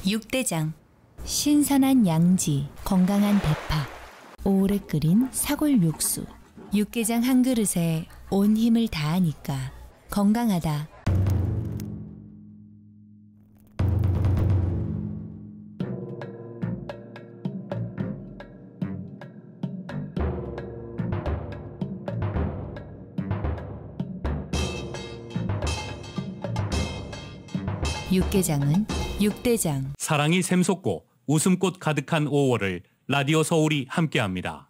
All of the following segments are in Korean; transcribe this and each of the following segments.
육대장. 신선한 양지, 건강한 대파, 오래 끓인 사골 육수. 육개장 한 그릇에 온 힘을 다하니까 건강하다. 육개장은 육대장. 사랑이 샘솟고 웃음꽃 가득한 5월을 라디오 서울이 함께합니다.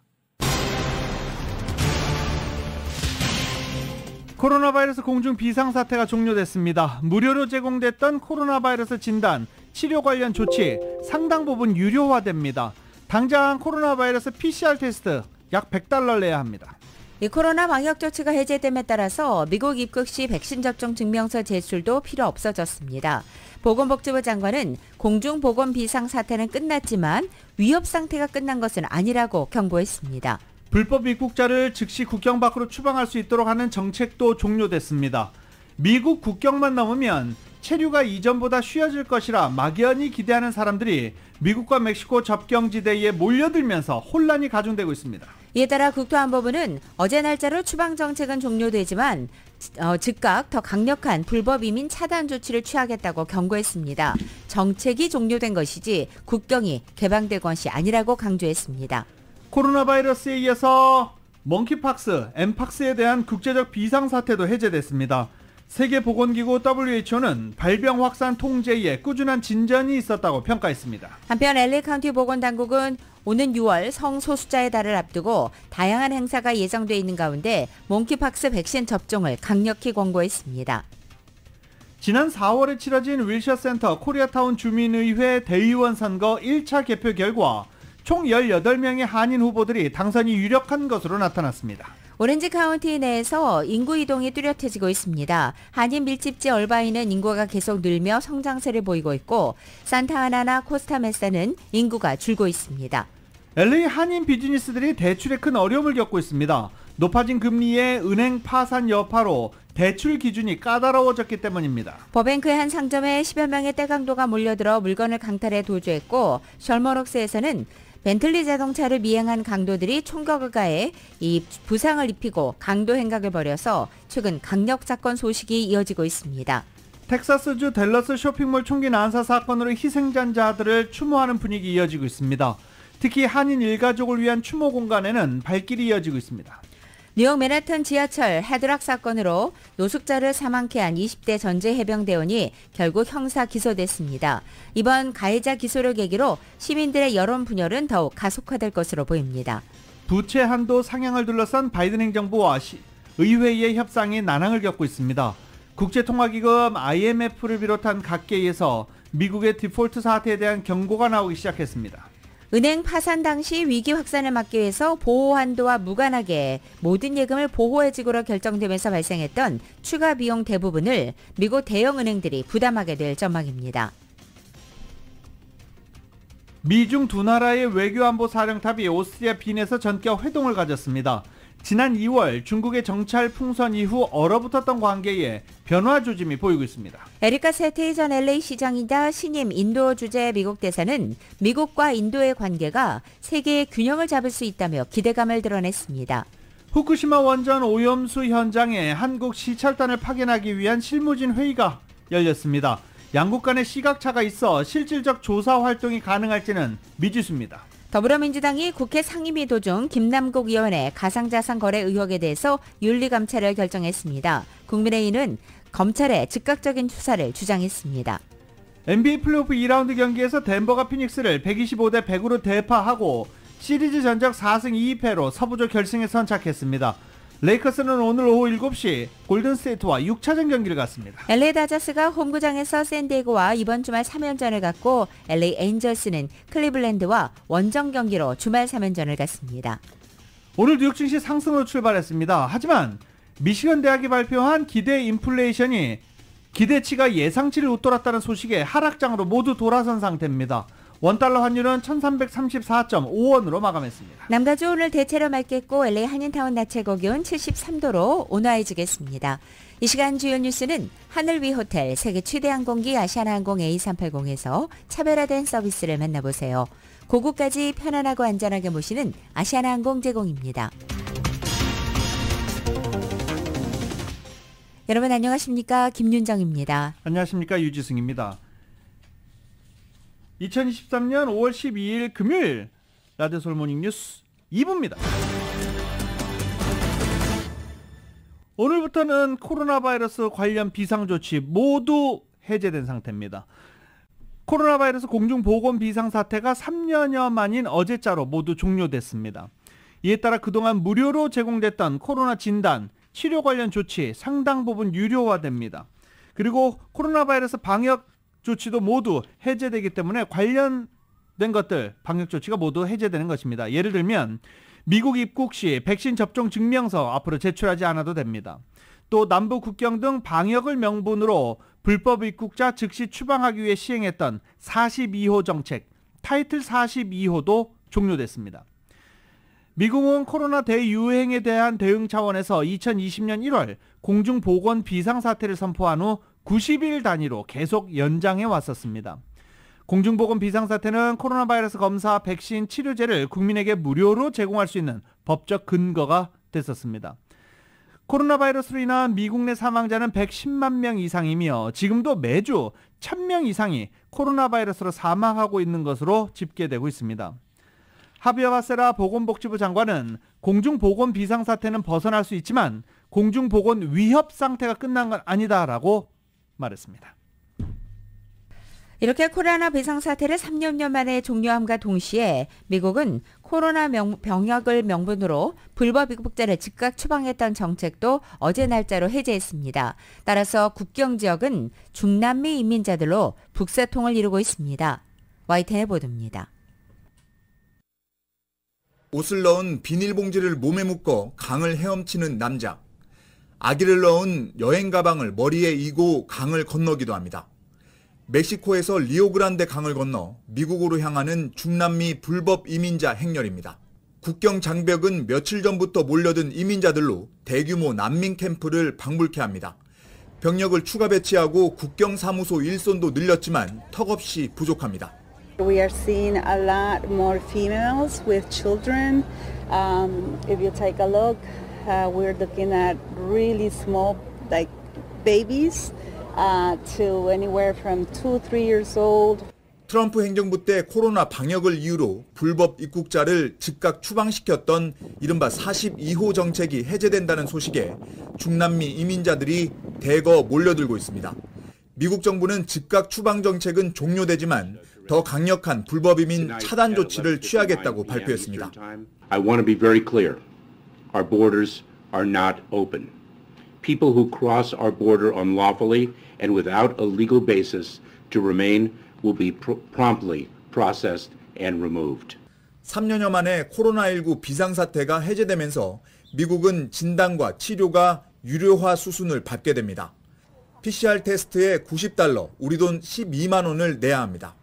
코로나 바이러스 공중 비상사태가 종료됐습니다. 무료로 제공됐던 코로나 바이러스 진단, 치료 관련 조치 상당 부분 유료화됩니다. 당장 코로나 바이러스 PCR 테스트 약 $100 내야 합니다. 이 코로나 방역 조치가 해제됨에 따라서 미국 입국 시 백신 접종 증명서 제출도 필요 없어졌습니다. 보건복지부 장관은 공중보건 비상사태는 끝났지만 위협 상태가 끝난 것은 아니라고 경고했습니다. 불법 입국자를 즉시 국경 밖으로 추방할 수 있도록 하는 정책도 종료됐습니다. 미국 국경만 넘으면 체류가 이전보다 쉬워질 것이라 막연히 기대하는 사람들이 미국과 멕시코 접경지대에 몰려들면서 혼란이 가중되고 있습니다. 이에 따라 국토안보부는 어제 날짜로 추방 정책은 종료되지만 즉각 더 강력한 불법 이민 차단 조치를 취하겠다고 경고했습니다. 정책이 종료된 것이지 국경이 개방될 것이 아니라고 강조했습니다. 코로나 바이러스에 이어서 멍키팍스, 엠팍스에 대한 국제적 비상사태도 해제됐습니다. 세계보건기구 WHO는 발병 확산 통제에 꾸준한 진전이 있었다고 평가했습니다. 한편 LA 카운티 보건당국은 오는 6월 성소수자의 달을 앞두고 다양한 행사가 예정돼 있는 가운데 몽키팍스 백신 접종을 강력히 권고했습니다. 지난 4월에 치러진 윌셔센터 코리아타운 주민의회 대의원 선거 1차 개표 결과 총 18명의 한인 후보들이 당선이 유력한 것으로 나타났습니다. 오렌지 카운티 내에서 인구 이동이 뚜렷해지고 있습니다. 한인 밀집지 얼바인은 인구가 계속 늘며 성장세를 보이고 있고 산타아나나 코스타메사는 인구가 줄고 있습니다. LA 한인 비즈니스들이 대출에 큰 어려움을 겪고 있습니다. 높아진 금리에 은행 파산 여파로 대출 기준이 까다로워졌기 때문입니다. 버뱅크의 한 상점에 10여 명의 떼강도가 몰려들어 물건을 강탈해 도주했고 셜머록스에서는 벤틀리 자동차를 미행한 강도들이 총격을 가해 이 부상을 입히고 강도 행각을 벌여서 최근 강력 사건 소식이 이어지고 있습니다. 텍사스주 댈러스 쇼핑몰 총기 난사 사건으로 희생자들을 추모하는 분위기 이어지고 있습니다. 특히 한인 일가족을 위한 추모 공간에는 발길이 이어지고 있습니다. 뉴욕 맨해튼 지하철 헤드락 사건으로 노숙자를 사망케 한 20대 전제 해병대원이 결국 형사 기소됐습니다. 이번 가해자 기소를 계기로 시민들의 여론 분열은 더욱 가속화될 것으로 보입니다. 부채 한도 상향을 둘러싼 바이든 행정부와 의회의 협상이 난항을 겪고 있습니다. 국제통화기금 IMF를 비롯한 각계에서 미국의 디폴트 사태에 대한 경고가 나오기 시작했습니다. 은행 파산 당시 위기 확산을 막기 위해서 보호 한도와 무관하게 모든 예금을 보호해지구로 결정되면서 발생했던 추가 비용 대부분을 미국 대형 은행들이 부담하게 될 전망입니다. 미중 두 나라의 외교안보 사령탑이 오스트리아 빈에서 전격 회동을 가졌습니다. 지난 2월 중국의 정찰 풍선 이후 얼어붙었던 관계에 변화 조짐이 보이고 있습니다. 에리카 세티 전 LA 시장이자 신임 인도 주재 미국 대사는 미국과 인도의 관계가 세계의 균형을 잡을 수 있다며 기대감을 드러냈습니다. 후쿠시마 원전 오염수 현장에 한국 시찰단을 파견하기 위한 실무진 회의가 열렸습니다. 양국 간의 시각차가 있어 실질적 조사 활동이 가능할지는 미지수입니다. 더불어민주당이 국회 상임위 도중 김남국 의원의 가상자산 거래 의혹에 대해서 윤리감찰을 결정했습니다. 국민의힘은 검찰의 즉각적인 수사를 주장했습니다. NBA 플레이오프 2라운드 경기에서 덴버가 피닉스를 125대 100으로 대파하고 시리즈 전적 4승 2패로 서부조 결승에 선착했습니다. 레이커스는 오늘 오후 7시 골든스테이트와 6차전 경기를 갖습니다. LA 다저스가 홈구장에서 샌디에고와 이번 주말 3연전을 갖고 LA 엔젤스는 클리블랜드와 원정 경기로 주말 3연전을 갖습니다. 오늘 뉴욕 증시 상승으로 출발했습니다. 하지만 미시건 대학이 발표한 기대 인플레이션이 기대치가 예상치를 웃돌았다는 소식에 하락장으로 모두 돌아선 상태입니다. 원달러 환율은 1334.5원으로 마감했습니다. 남가주 오늘 대체로 맑겠고 LA 한인타운 낮 최고 기온 73도로 온화해지겠습니다. 이 시간 주요 뉴스는 하늘 위 호텔, 세계 최대 항공기 아시아나항공 A380에서 차별화된 서비스를 만나보세요. 고국까지 편안하고 안전하게 모시는 아시아나항공 제공입니다. 여러분 안녕하십니까? 김윤정입니다. 안녕하십니까? 유지승입니다. 2023년 5월 12일 금요일 라디오 서울 모닝 뉴스 2부입니다. 오늘부터는 코로나 바이러스 관련 비상조치 모두 해제된 상태입니다. 코로나 바이러스 공중보건 비상사태가 3년여 만인 어제자로 모두 종료됐습니다. 이에 따라 그동안 무료로 제공됐던 코로나 진단, 치료 관련 조치 상당 부분 유료화됩니다. 그리고 코로나 바이러스 방역 조치도 모두 해제되기 때문에 관련된 것들 방역 조치가 모두 해제되는 것입니다. 예를 들면 미국 입국 시 백신 접종 증명서 앞으로 제출하지 않아도 됩니다. 또 남부 국경 등 방역을 명분으로 불법 입국자 즉시 추방하기 위해 시행했던 42호 정책 타이틀 42호도 종료됐습니다. 미국은 코로나 대유행에 대한 대응 차원에서 2020년 1월 공중보건 비상사태를 선포한 후 90일 단위로 계속 연장해 왔었습니다. 공중보건 비상사태는 코로나 바이러스 검사, 백신, 치료제를 국민에게 무료로 제공할 수 있는 법적 근거가 됐었습니다. 코로나 바이러스로 인한 미국 내 사망자는 110만 명 이상이며 지금도 매주 1000명 이상이 코로나 바이러스로 사망하고 있는 것으로 집계되고 있습니다. 하비어 바세라 보건복지부 장관은 공중보건 비상사태는 벗어날 수 있지만 공중보건 위협 상태가 끝난 건 아니다라고 말했습니다. 이렇게 코로나 비상사태를 3년여 만에 종료함과 동시에 미국은 코로나 병역을 명분으로 불법 입국자를 즉각 추방했던 정책도 어제 날짜로 해제했습니다. 따라서 국경 지역은 중남미 이민자들로 북새통을 이루고 있습니다. YTN의 보도입니다. 옷을 넣은 비닐봉지를 몸에 묶어 강을 헤엄치는 남자. 아기를 넣은 여행 가방을 머리에 이고 강을 건너기도 합니다. 멕시코에서 리오그란데 강을 건너 미국으로 향하는 중남미 불법 이민자 행렬입니다. 국경 장벽은 며칠 전부터 몰려든 이민자들로 대규모 난민 캠프를 방불케 합니다. 병력을 추가 배치하고 국경사무소 일손도 늘렸지만 턱없이 부족합니다. We are seeing a lot more females with children. If you take a look, we're looking at really small, like babies, to anywhere from 2-3 years old. 트럼프 행정부 때 코로나 방역을 이유로 불법 입국자를 즉각 추방시켰던 이른바 42호 정책이 해제된다는 소식에 중남미 이민자들이 대거 몰려들고 있습니다. 미국 정부는 즉각 추방 정책은 종료되지만 더 강력한 불법 이민 차단 조치를 취하겠다고 발표했습니다. I want to be very clear. Our borders are not open. People who cross our border unlawfully and without a legal basis to remain will be promptly processed and removed. 3년여 만에 코로나19 비상사태가 해제되면서 미국은 진단과 치료가 유료화 수순을 밟게 됩니다. PCR 테스트에 $90, 우리 돈 12만 원을 내야 합니다.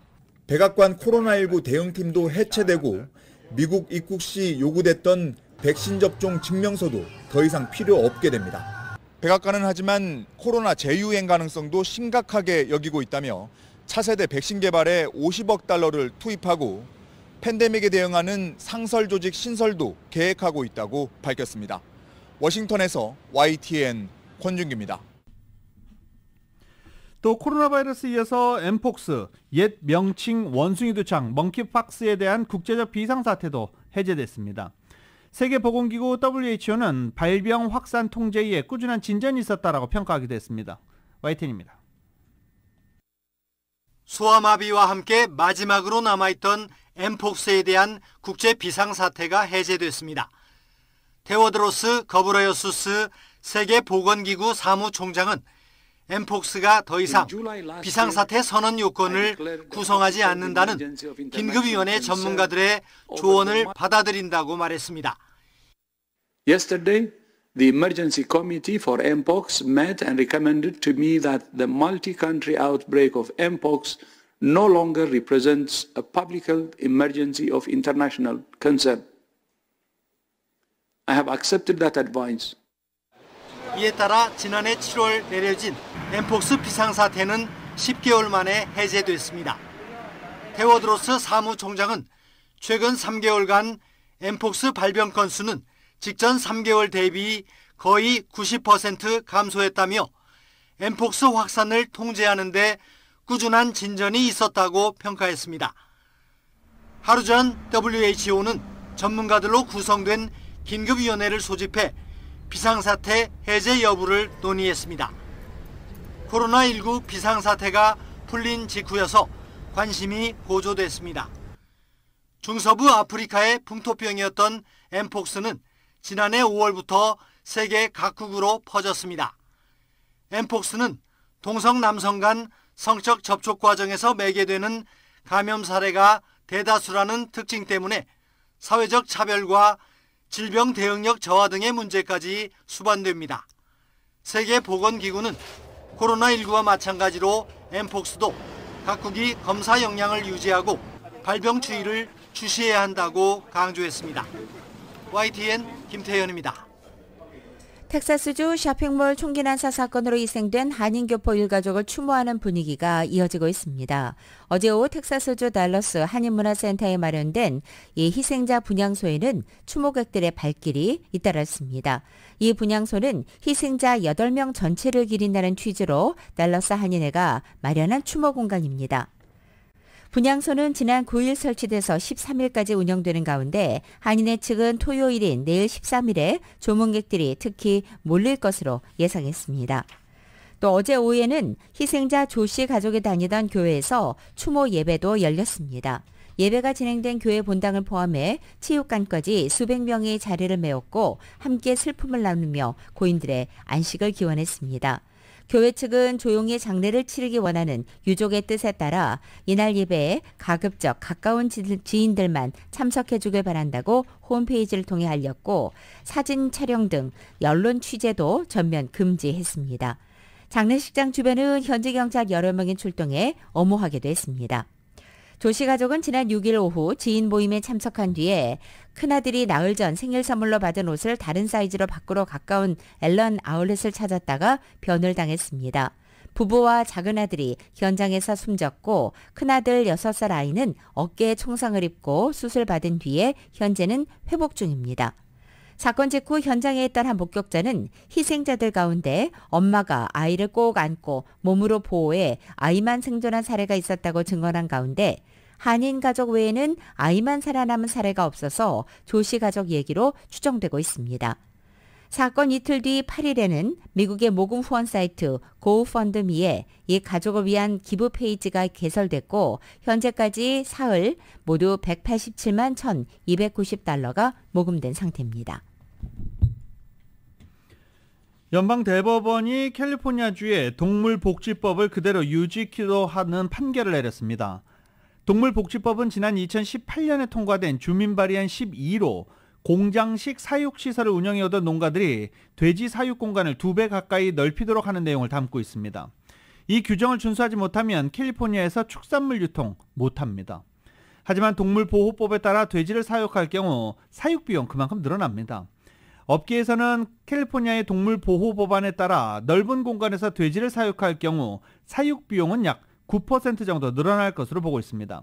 백악관 코로나19 대응팀도 해체되고 미국 입국 시 요구됐던 백신 접종 증명서도 더 이상 필요 없게 됩니다. 백악관은 하지만 코로나 재유행 가능성도 심각하게 여기고 있다며 차세대 백신 개발에 $50억 달러를 투입하고 팬데믹에 대응하는 상설 조직 신설도 계획하고 있다고 밝혔습니다. 워싱턴에서 YTN 권준기입니다. 또 코로나 바이러스에 이어서 엠폭스, 옛 명칭 원숭이 두창, 멍키팍스에 대한 국제적 비상사태도 해제됐습니다. 세계보건기구 WHO는 발병 확산 통제에 꾸준한 진전이 있었다라고 평가하기도 했습니다. YTN입니다. 소아마비와 함께 마지막으로 남아있던 엠폭스에 대한 국제 비상사태가 해제됐습니다. 테워드로스 거브레예수스 세계보건기구 사무총장은 엠폭스가 더 이상 비상사태 선언 요건을 구성하지 않는다는 긴급위원회 전문가들의 조언을 받아들인다고 말했습니다. Yesterday, the emergency committee for Mpox met and recommended to me that the multi-country outbreak of Mpox no longer represents a public health emergency of international concern. I have accepted that advice. 이에 따라 지난해 7월 내려진 엠폭스 비상사태는 10개월 만에 해제됐습니다. 테워드로스 사무총장은 최근 3개월간 엠폭스 발병 건수는 직전 3개월 대비 거의 90% 감소했다며 엠폭스 확산을 통제하는 데 꾸준한 진전이 있었다고 평가했습니다. 하루 전 WHO는 전문가들로 구성된 긴급위원회를 소집해 비상사태 해제 여부를 논의했습니다. 코로나19 비상사태가 풀린 직후여서 관심이 고조됐습니다. 중서부 아프리카의 풍토병이었던 엠폭스는 지난해 5월부터 세계 각국으로 퍼졌습니다. 엠폭스는 동성 남성 간 성적 접촉 과정에서 매개되는 감염 사례가 대다수라는 특징 때문에 사회적 차별과 질병 대응력 저하 등의 문제까지 수반됩니다. 세계보건기구는 코로나19와 마찬가지로 엠폭스도 각국이 검사 역량을 유지하고 발병 추이를 주시해야 한다고 강조했습니다. YTN 김태현입니다. 텍사스주 쇼핑몰 총기 난사 사건으로 희생된 한인교포 일가족을 추모하는 분위기가 이어지고 있습니다. 어제 오후 텍사스주 달러스 한인문화센터에 마련된 이 희생자 분향소에는 추모객들의 발길이 잇따랐습니다. 이 분향소는 희생자 8명 전체를 기린다는 취지로 달러스 한인회가 마련한 추모 공간입니다. 분향소는 지난 9일 설치돼서 13일까지 운영되는 가운데 한인회 측은 토요일인 내일 13일에 조문객들이 특히 몰릴 것으로 예상했습니다. 또 어제 오후에는 희생자 조 씨 가족이 다니던 교회에서 추모 예배도 열렸습니다. 예배가 진행된 교회 본당을 포함해 체육관까지 수백 명이 자리를 메웠고 함께 슬픔을 나누며 고인들의 안식을 기원했습니다. 교회 측은 조용히 장례를 치르기 원하는 유족의 뜻에 따라 이날 예배에 가급적 가까운 지인들만 참석해 주길 바란다고 홈페이지를 통해 알렸고 사진 촬영 등 언론 취재도 전면 금지했습니다. 장례식장 주변은 현지 경찰 여러 명이 출동해 엄호하기도 했습니다. 조 씨 가족은 지난 6일 오후 지인 모임에 참석한 뒤에 큰아들이 나흘 전 생일 선물로 받은 옷을 다른 사이즈로 바꾸러 가까운 앨런 아울렛을 찾았다가 변을 당했습니다. 부부와 작은아들이 현장에서 숨졌고 큰아들 6살 아이는 어깨에 총상을 입고 수술받은 뒤에 현재는 회복 중입니다. 사건 직후 현장에 있던 한 목격자는 희생자들 가운데 엄마가 아이를 꼭 안고 몸으로 보호해 아이만 생존한 사례가 있었다고 증언한 가운데 한인 가족 외에는 아이만 살아남은 사례가 없어서 조 씨 가족 얘기로 추정되고 있습니다. 사건 이틀 뒤 8일에는 미국의 모금 후원 사이트 고펀드미에 이 가족을 위한 기부 페이지가 개설됐고 현재까지 사흘 모두 187만 1,290달러가 모금된 상태입니다. 연방대법원이 캘리포니아주의 동물복지법을 그대로 유지키도하는 판결을 내렸습니다. 동물복지법은 지난 2018년에 통과된 주민 발의안 12로 공장식 사육시설을 운영해오던 농가들이 돼지 사육 공간을 2배 가까이 넓히도록 하는 내용을 담고 있습니다. 이 규정을 준수하지 못하면 캘리포니아에서 축산물 유통 못합니다. 하지만 동물보호법에 따라 돼지를 사육할 경우 사육 비용 그만큼 늘어납니다. 업계에서는 캘리포니아의 동물보호법안에 따라 넓은 공간에서 돼지를 사육할 경우 사육 비용은 약 9% 정도 늘어날 것으로 보고 있습니다.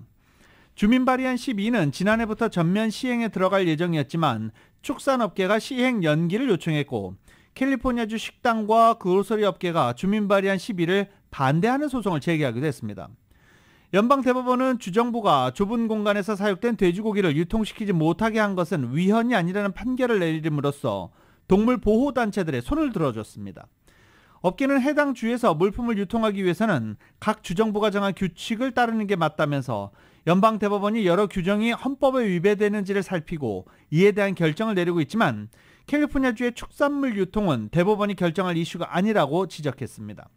주민 발의안 12는 지난해부터 전면 시행에 들어갈 예정이었지만 축산업계가 시행 연기를 요청했고 캘리포니아주 식당과 그로서리 업계가 주민 발의안 12를 반대하는 소송을 제기하기도 했습니다. 연방대법원은 주정부가 좁은 공간에서 사육된 돼지고기를 유통시키지 못하게 한 것은 위헌이 아니라는 판결을 내림으로써 동물보호단체들의 손을 들어줬습니다. 업계는 해당 주에서 물품을 유통하기 위해서는 각 주정부가 정한 규칙을 따르는 게 맞다면서 연방대법원이 여러 규정이 헌법에 위배되는지를 살피고 이에 대한 결정을 내리고 있지만 캘리포니아주의 축산물 유통은 대법원이 결정할 이슈가 아니라고 지적했습니다.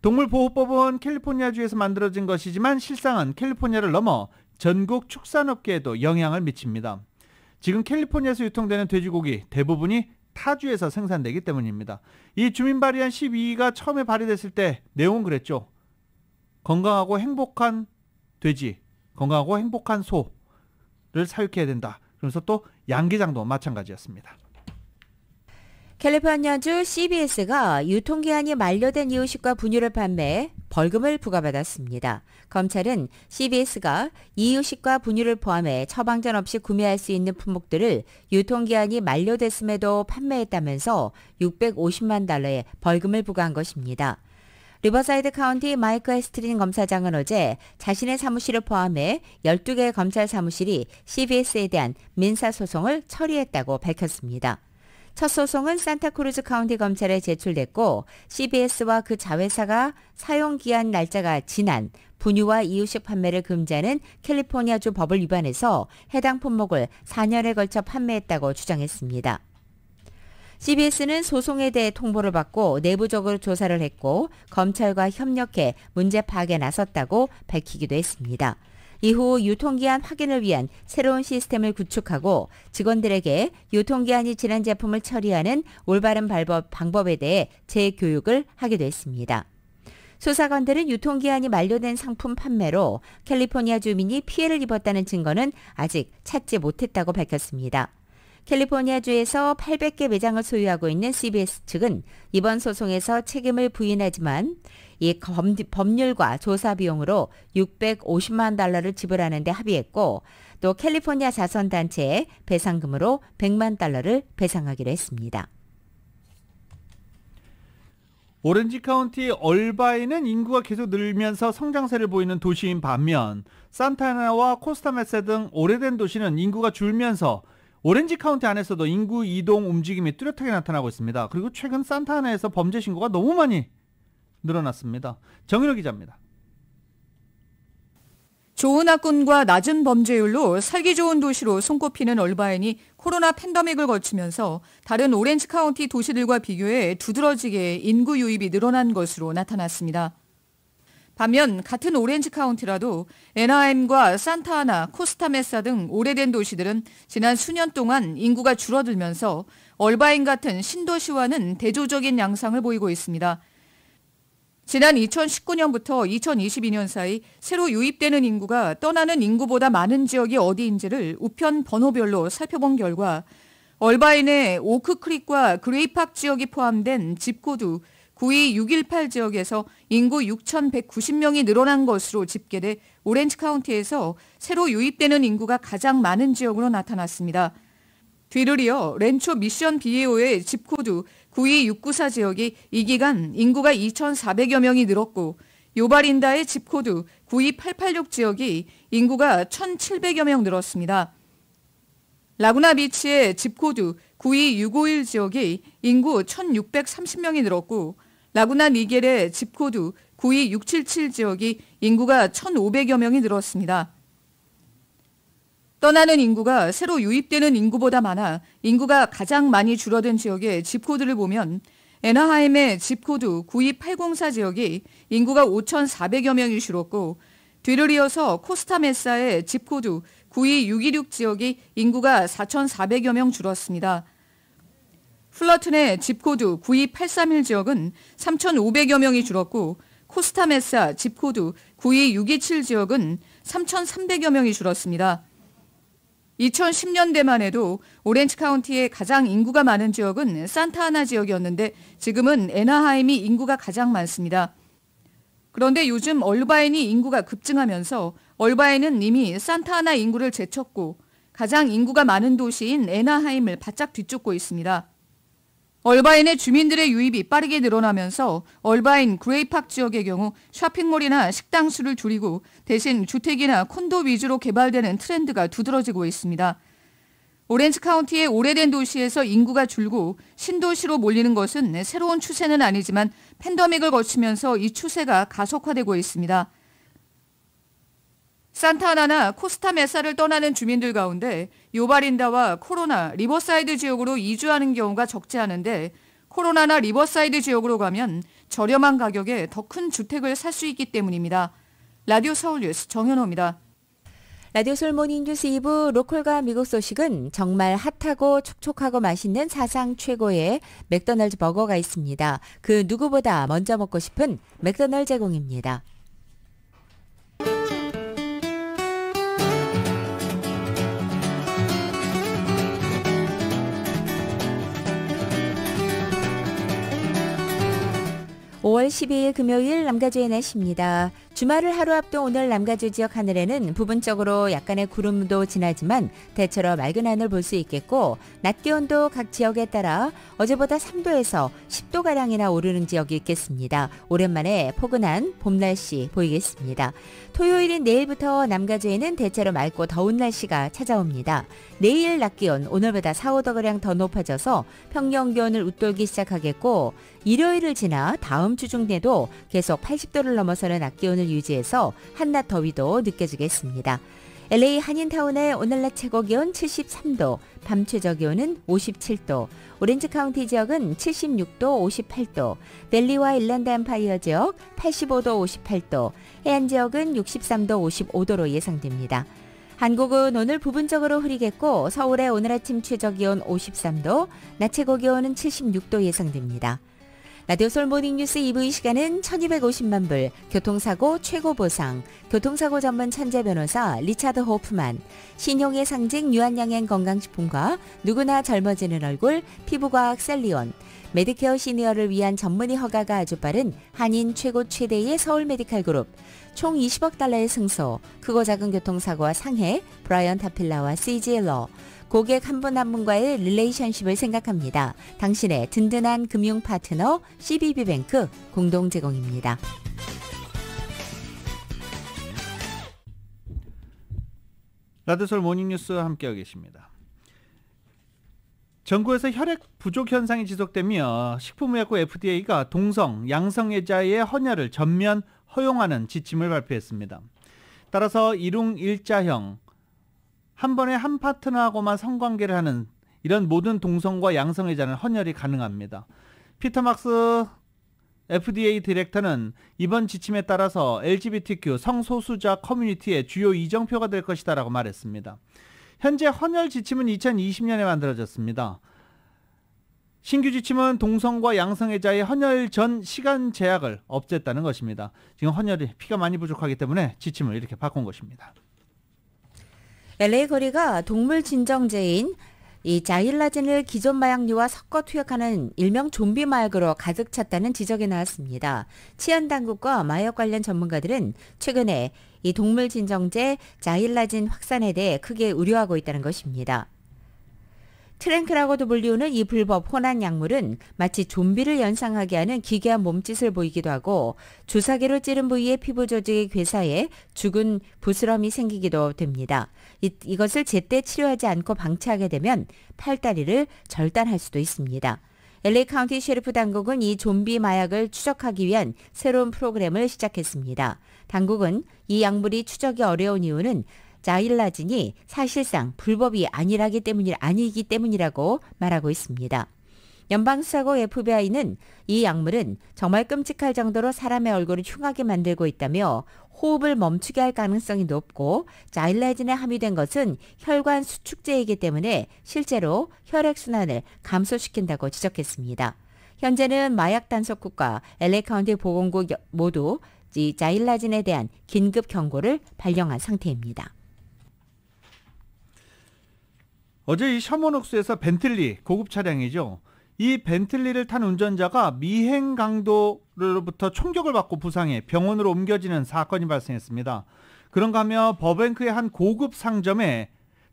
동물보호법은 캘리포니아주에서 만들어진 것이지만 실상은 캘리포니아를 넘어 전국 축산업계에도 영향을 미칩니다. 지금 캘리포니아에서 유통되는 돼지고기 대부분이 타주에서 생산되기 때문입니다. 이 주민 발의안 12가 처음에 발의됐을 때 내용은 그랬죠. 건강하고 행복한 돼지, 건강하고 행복한 소를 사육해야 된다. 그러면서 또 양계장도 마찬가지였습니다. 캘리포니아주 CBS가 유통기한이 만료된 이유식과 분유를 판매해 벌금을 부과받았습니다. 검찰은 CBS가 이유식과 분유를 포함해 처방전 없이 구매할 수 있는 품목들을 유통기한이 만료됐음에도 판매했다면서 $650만 벌금을 부과한 것입니다. 리버사이드 카운티 마이크 에스트린 검사장은 어제 자신의 사무실을 포함해 12개의 검찰 사무실이 CBS에 대한 민사소송을 처리했다고 밝혔습니다. 첫 소송은 산타크루즈 카운티 검찰에 제출됐고 CBS와 그 자회사가 사용기한 날짜가 지난 분유와 이유식 판매를 금지하는 캘리포니아주 법을 위반해서 해당 품목을 4년에 걸쳐 판매했다고 주장했습니다. CBS는 소송에 대해 통보를 받고 내부적으로 조사를 했고 검찰과 협력해 문제 파악에 나섰다고 밝히기도 했습니다. 이후 유통기한 확인을 위한 새로운 시스템을 구축하고 직원들에게 유통기한이 지난 제품을 처리하는 올바른 방법에 대해 재교육을 하기도 했습니다. 수사관들은 유통기한이 만료된 상품 판매로 캘리포니아 주민이 피해를 입었다는 증거는 아직 찾지 못했다고 밝혔습니다. 캘리포니아주에서 800개 매장을 소유하고 있는 CBS 측은 이번 소송에서 책임을 부인하지만 이 법률과 조사 비용으로 $650만 지불하는 데 합의했고 또 캘리포니아 자선단체에 배상금으로 $100만 배상하기로 했습니다. 오렌지 카운티 얼바인은 인구가 계속 늘면서 성장세를 보이는 도시인 반면 산타나와 코스타메사 등 오래된 도시는 인구가 줄면서 오렌지 카운티 안에서도 인구 이동 움직임이 뚜렷하게 나타나고 있습니다. 그리고 최근 산타나에서 범죄 신고가 너무 많이 늘어났습니다. 정은호 기자입니다. 좋은 학군과 낮은 범죄율로 살기 좋은 도시로 손꼽히는 얼바인이 코로나 팬데믹을 거치면서 다른 오렌지 카운티 도시들과 비교해 두드러지게 인구 유입이 늘어난 것으로 나타났습니다. 반면 같은 오렌지 카운티라도 애나하임과 산타아나, 코스타메사 등 오래된 도시들은 지난 수년 동안 인구가 줄어들면서 얼바인 같은 신도시와는 대조적인 양상을 보이고 있습니다. 지난 2019년부터 2022년 사이 새로 유입되는 인구가 떠나는 인구보다 많은 지역이 어디인지를 우편 번호별로 살펴본 결과 얼바인의 오크크릭과 그레이팍 지역이 포함된 집코드 92618 지역에서 인구 6,190명이 늘어난 것으로 집계돼 오렌지 카운티에서 새로 유입되는 인구가 가장 많은 지역으로 나타났습니다. 뒤를 이어 렌초 미션 BAO의 집코드 92694 지역이 이 기간 인구가 2,400여 명이 늘었고 요바린다의 집코드 92886 지역이 인구가 1,700여 명 늘었습니다. 라구나 비치의 집코드 92651 지역이 인구 1,630명이 늘었고 라구나 니겔의 집코드 92677 지역이 인구가 1,500여 명이 늘었습니다. 떠나는 인구가 새로 유입되는 인구보다 많아 인구가 가장 많이 줄어든 지역의 집코드를 보면 애나하임의 집코드 92804 지역이 인구가 5,400여 명이 줄었고 뒤를 이어서 코스타메사의 집코드 92626 지역이 인구가 4,400여 명 줄었습니다. 플러튼의 집코드 92831 지역은 3,500여 명이 줄었고 코스타메사 집코드 92627 지역은 3,300여 명이 줄었습니다. 2010년대만 해도 오렌지 카운티의 가장 인구가 많은 지역은 산타아나 지역이었는데 지금은 애나하임이 인구가 가장 많습니다. 그런데 요즘 얼바인이 인구가 급증하면서 얼바인은 이미 산타아나 인구를 제쳤고 가장 인구가 많은 도시인 애나하임을 바짝 뒤쫓고 있습니다. 얼바인의 주민들의 유입이 빠르게 늘어나면서 얼바인 그레이팍 지역의 경우 쇼핑몰이나 식당 수를 줄이고 대신 주택이나 콘도 위주로 개발되는 트렌드가 두드러지고 있습니다. 오렌지 카운티의 오래된 도시에서 인구가 줄고 신도시로 몰리는 것은 새로운 추세는 아니지만 팬데믹을 거치면서 이 추세가 가속화되고 있습니다. 산타아나나 코스타메사를 떠나는 주민들 가운데 요바린다와 코로나, 리버사이드 지역으로 이주하는 경우가 적지 않은데 코로나나 리버사이드 지역으로 가면 저렴한 가격에 더 큰 주택을 살 수 있기 때문입니다. 라디오 서울뉴스 정현호입니다. 라디오 서울 모닝뉴스 2부 로컬과 미국 소식은 정말 핫하고 촉촉하고 맛있는 사상 최고의 맥도날드 버거가 있습니다. 그 누구보다 먼저 먹고 싶은 맥도날드 제공입니다. 5월 12일 금요일 남가주의 날씨입니다. 주말을 하루 앞둔 오늘 남가주 지역 하늘에는 부분적으로 약간의 구름도 지나지만 대체로 맑은 하늘 볼 수 있겠고 낮 기온도 각 지역에 따라 어제보다 3도에서 10도가량이나 오르는 지역이 있겠습니다. 오랜만에 포근한 봄 날씨 보이겠습니다. 토요일인 내일부터 남가주에는 대체로 맑고 더운 날씨가 찾아옵니다. 내일 낮 기온 오늘보다 4, 5도가량 더 높아져서 평년 기온을 웃돌기 시작하겠고 일요일을 지나 다음 주 중에도 계속 80도를 넘어서는 낮 기온을 유지해서 한낮 더위도 느껴지겠습니다. LA 한인타운의 오늘 낮 최고 기온 73도, 밤 최저 기온은 57도, 오렌지 카운티 지역은 76도, 58도, 밸리와 일랜드 엠파이어 지역 85도, 58도, 해안 지역은 63도, 55도로 예상됩니다. 한국은 오늘 부분적으로 흐리겠고 서울의 오늘 아침 최저 기온 53도, 낮 최고 기온은 76도 예상됩니다. 라디오 솔 모닝뉴스 2부 이 시간은 1250만 불, 교통사고 최고 보상, 교통사고 전문 천재 변호사 리차드 호프만, 신용의 상징 유한양행 건강식품과 누구나 젊어지는 얼굴 피부과학 셀리온, 메디케어 시니어를 위한 전문의 허가가 아주 빠른 한인 최고 최대의 서울 메디칼 그룹, 총 20억 달러의 승소, 크고 작은 교통사고와 상해, 브라이언 타필라와 CGL러, 고객 한 분 한 분과의 릴레이션십을 생각합니다. 당신의 든든한 금융 파트너 CBB뱅크 공동 제공입니다. 라디오솔 모닝뉴스 함께하고 계십니다. 전국에서 혈액 부족 현상이 지속되며 식품의약국 FDA가 동성, 양성애자의 헌혈을 전면 허용하는 지침을 발표했습니다. 따라서 일웅일자형, 한 번에 한 파트너하고만 성관계를 하는 이런 모든 동성과 양성애자는 헌혈이 가능합니다. 피터 막스 FDA 디렉터는 이번 지침에 따라서 LGBTQ 성소수자 커뮤니티의 주요 이정표가 될 것이다 라고 말했습니다. 현재 헌혈 지침은 2020년에 만들어졌습니다. 신규 지침은 동성과 양성애자의 헌혈 전 시간 제약을 없앴다는 것입니다. 지금 헌혈이 피가 많이 부족하기 때문에 지침을 이렇게 바꾼 것입니다. LA 거리가 동물 진정제인 이 자일라진을 기존 마약류와 섞어 투약하는 일명 좀비 마약으로 가득 찼다는 지적이 나왔습니다. 치안당국과 마약 관련 전문가들은 최근에 이 동물 진정제 자일라진 확산에 대해 크게 우려하고 있다는 것입니다. 트랭크라고도 불리우는 이 불법 혼합 약물은 마치 좀비를 연상하게 하는 기괴한 몸짓을 보이기도 하고 주사기로 찌른 부위의 피부 조직의 괴사에 죽은 부스럼이 생기기도 됩니다. 이것을 제때 치료하지 않고 방치하게 되면 팔다리를 절단할 수도 있습니다. LA 카운티 셰리프 당국은 이 좀비 마약을 추적하기 위한 새로운 프로그램을 시작했습니다. 당국은 이 약물이 추적이 어려운 이유는 자일라진이 사실상 불법이 아니기 때문이라고 말하고 있습니다. 연방수사국 FBI는 이 약물은 정말 끔찍할 정도로 사람의 얼굴을 흉하게 만들고 있다며 호흡을 멈추게 할 가능성이 높고 자일라진에 함유된 것은 혈관 수축제이기 때문에 실제로 혈액순환을 감소시킨다고 지적했습니다. 현재는 마약 단속국과 LA 카운티 보건국 모두 이 자일라진에 대한 긴급 경고를 발령한 상태입니다. 어제 이 셔먼옥스에서 벤틀리 고급 차량이죠. 이 벤틀리를 탄 운전자가 미행 강도로부터 총격을 받고 부상해 병원으로 옮겨지는 사건이 발생했습니다. 그런가 하며 버뱅크의 한 고급 상점에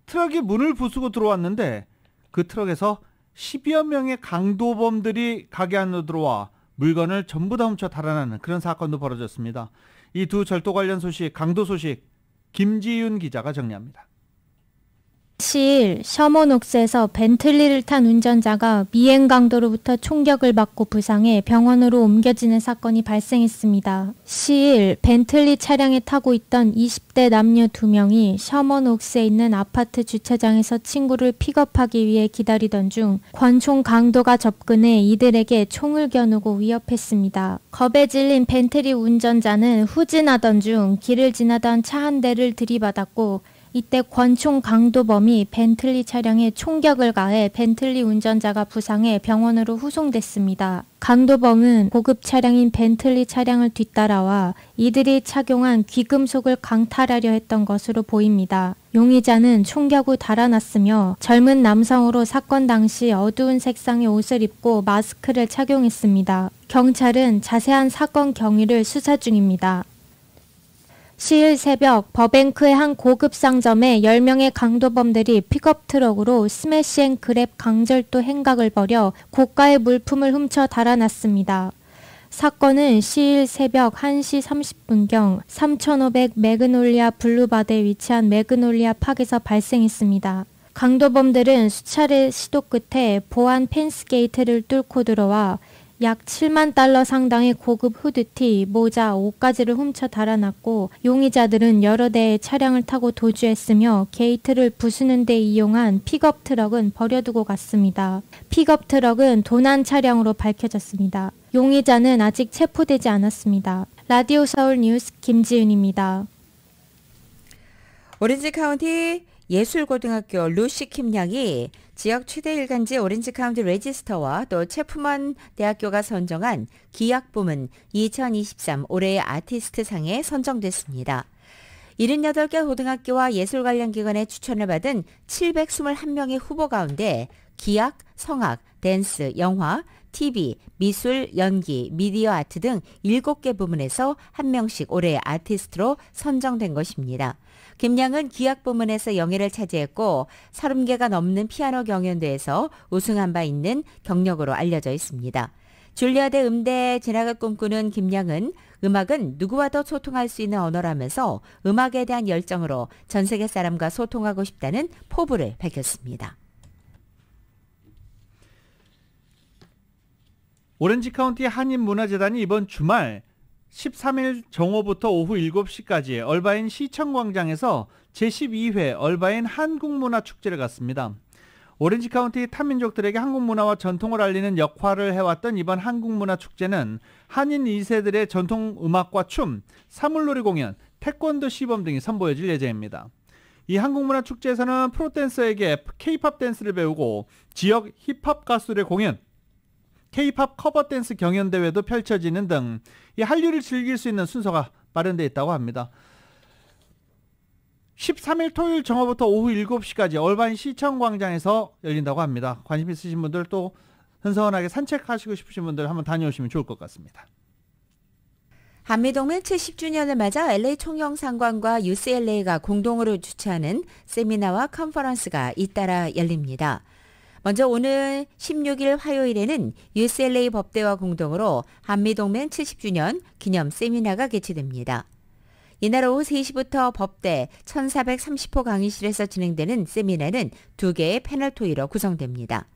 트럭이 문을 부수고 들어왔는데 그 트럭에서 10여 명의 강도범들이 가게 안으로 들어와 물건을 전부 다 훔쳐 달아나는 그런 사건도 벌어졌습니다. 이 두 절도 관련 소식, 강도 소식 김지윤 기자가 정리합니다. 10일 셔먼옥스에서 벤틀리를 탄 운전자가 미행 강도로부터 총격을 받고 부상해 병원으로 옮겨지는 사건이 발생했습니다. 10일 벤틀리 차량에 타고 있던 20대 남녀 2명이 셔먼옥스에 있는 아파트 주차장에서 친구를 픽업하기 위해 기다리던 중 권총 강도가 접근해 이들에게 총을 겨누고 위협했습니다. 겁에 질린 벤틀리 운전자는 후진하던 중 길을 지나던 차 한 대를 들이받았고 이때 권총 강도범이 벤틀리 차량에 총격을 가해 벤틀리 운전자가 부상해 병원으로 후송됐습니다. 강도범은 고급 차량인 벤틀리 차량을 뒤따라와 이들이 착용한 귀금속을 강탈하려 했던 것으로 보입니다. 용의자는 총격 후 달아났으며 젊은 남성으로 사건 당시 어두운 색상의 옷을 입고 마스크를 착용했습니다. 경찰은 자세한 사건 경위를 수사 중입니다. 10일 새벽 버뱅크의 한 고급 상점에 10명의 강도범들이 픽업 트럭으로 스매시 앤 그랩 강절도 행각을 벌여 고가의 물품을 훔쳐 달아났습니다. 사건은 10일 새벽 1시 30분경 3500 매그놀리아 블루바드에 위치한 매그놀리아 팍에서 발생했습니다. 강도범들은 수차례 시도 끝에 보안 펜스 게이트를 뚫고 들어와 약 7만 달러 상당의 고급 후드티, 모자, 옷가지를 훔쳐 달아났고 용의자들은 여러 대의 차량을 타고 도주했으며 게이트를 부수는 데 이용한 픽업 트럭은 버려두고 갔습니다. 픽업 트럭은 도난 차량으로 밝혀졌습니다. 용의자는 아직 체포되지 않았습니다. 라디오 서울 뉴스 김지윤입니다. 오렌지 카운티 예술고등학교 루시 킴 양이 지역 최대 일간지 오렌지 카운티 레지스터와 또 체프먼 대학교가 선정한 기악 부문 2023 올해의 아티스트 상에 선정됐습니다. 78개 고등학교와 예술 관련 기관의 추천을 받은 721명의 후보 가운데 기악, 성악, 댄스, 영화, TV, 미술, 연기, 미디어 아트 등 7개 부문에서 1명씩 올해의 아티스트로 선정된 것입니다. 김 양은 기악 부문에서 영예를 차지했고 30개가 넘는 피아노 경연대회에서 우승한 바 있는 경력으로 알려져 있습니다. 줄리아대 음대에 진학을 꿈꾸는 김 양은 음악은 누구와도 소통할 수 있는 언어라면서 음악에 대한 열정으로 전 세계 사람과 소통하고 싶다는 포부를 밝혔습니다. 오렌지 카운티 한인문화재단이 이번 주말 13일 정오부터 오후 7시까지 얼바인 시청광장에서 제12회 얼바인 한국문화축제를 갖습니다. 오렌지 카운티 타민족들에게 한국 문화와 전통을 알리는 역할을 해왔던 이번 한국문화축제는 한인 2세들의 전통 음악과 춤, 사물놀이 공연, 태권도 시범 등이 선보여질 예정입니다. 이 한국문화축제에서는 프로댄서에게 K-팝 댄스를 배우고 지역 힙합 가수들의 공연, K-팝 커버 댄스 경연 대회도 펼쳐지는 등 이 한류를 즐길 수 있는 순서가 마련되어 있다고 합니다. 13일 토요일 정오부터 오후 7시까지 얼바인 시청광장에서 열린다고 합니다. 관심 있으신 분들 또 선선하게 산책하시고 싶으신 분들 한번 다녀오시면 좋을 것 같습니다. 한미동맹 70주년을 맞아 LA 총영상관과 UCLA가 공동으로 주최하는 세미나와 컨퍼런스가 잇따라 열립니다. 먼저 오늘 16일 화요일에는 UCLA 법대와 공동으로 한미동맹 70주년 기념 세미나가 개최됩니다. 이날 오후 3시부터 법대 1430호 강의실에서 진행되는 세미나는 2개의 패널 토의로 구성됩니다.